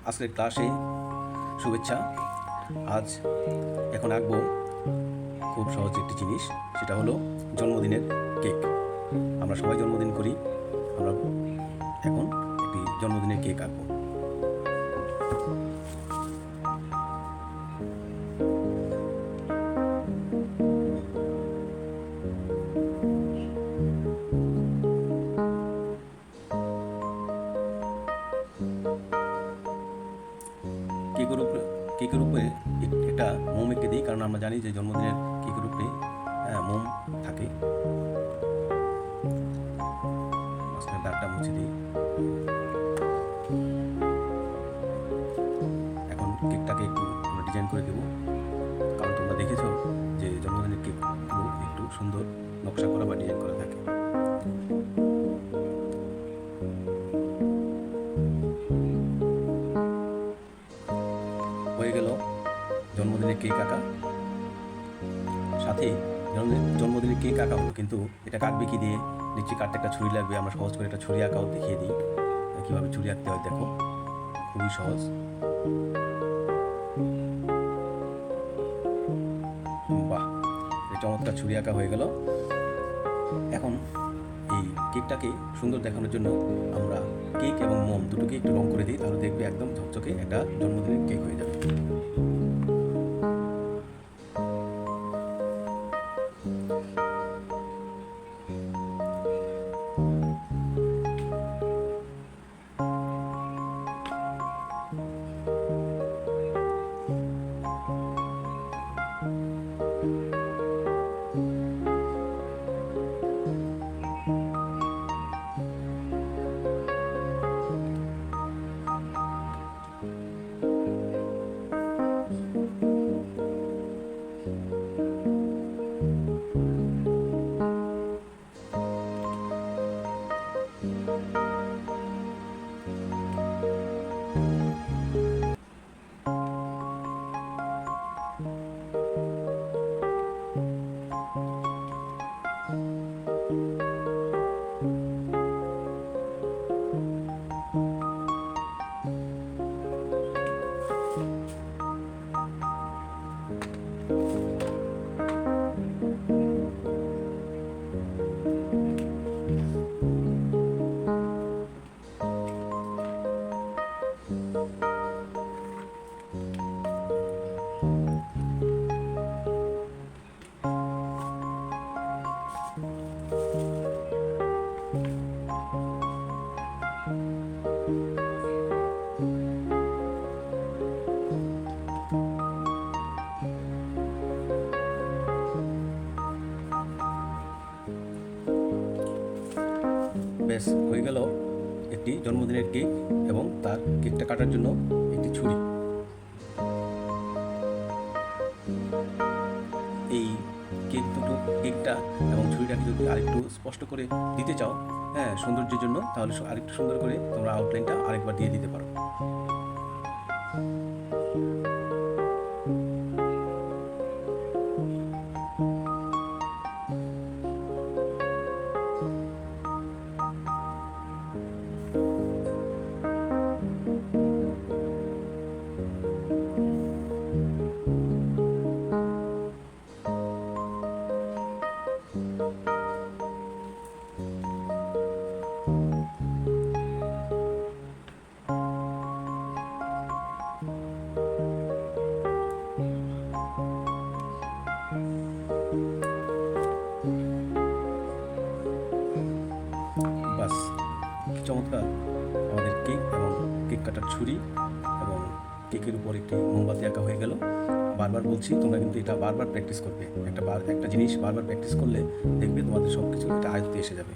আজকের ক্লাসে শুভেচ্ছা। আজ এখন আঁকবো খুব সহজ একটি জিনিস, সেটা হলো জন্মদিনের কেক। আমরা সবাই জন্মদিন করি, আমরা এখন একটি জন্মদিনের কেক আঁকবো। কেকের উপরে একটা মোম এঁকে দিই, কারণ আমরা জানি যে জন্মদিনের কেকের উপরে মোম থাকে। মাঝখানে দাগটা মুছে দিই। এখন কেকটাকে একটু আমরা ডিজাইন করে দেবো, কারণ তোমরা দেখেছো যে জন্মদিনের কেকগুলো একটু সুন্দর নকশা করা বা ডিজাইন করা থাকে। হয়ে গেল জন্মদিনের কেক আঁকা। সাথে জন্মদিনের কেক আঁকা হলো, কিন্তু এটা কাটবে কি দিয়ে? নিশ্চয়ই কাটতে একটা ছুরি লাগবে। আমরা সহজ করে একটা ছুরি আঁকাও দেখিয়ে দিই, কীভাবে ছুরি আঁকতে হয়। দেখো, খুবই সহজ। বাহ, এই চমৎকার ছুরি আঁকা হয়ে গেল। এখন এই কেকটাকে সুন্দর দেখানোর জন্য আমরা কেক এবং মোম দুটোকে একটু রং করে দিই, তাহলে দেখবে একদম ঝকঝকে একটা জন্মদিনের কেক হয়ে যাবে। ব্যাস, হয়ে গেল একটি জন্মদিনের কেক এবং তার কেকটা কাটার জন্য একটি ছুরি। এই কেকটা এবং ছুরিটাকে যদি আরেকটু স্পষ্ট করে দিতে চাও, সৌন্দর্যের জন্য, তাহলে আরেকটু সুন্দর করে তোমরা আউটলাইনটা আরেকবার দিয়ে দিতে পারো। বাস, চমৎকার আমাদের কেক এবং কেক কাটার ছুরি এবং কেকের উপর একটি মোমবাতি আঁকা হয়ে গেল। বারবার বলছি, তোমরা কিন্তু এটা বারবার প্র্যাকটিস করবে। একটা জিনিস বারবার প্র্যাকটিস করলে দেখবে তোমাদের সব কিছু একটা আয়ত্তে এসে যাবে।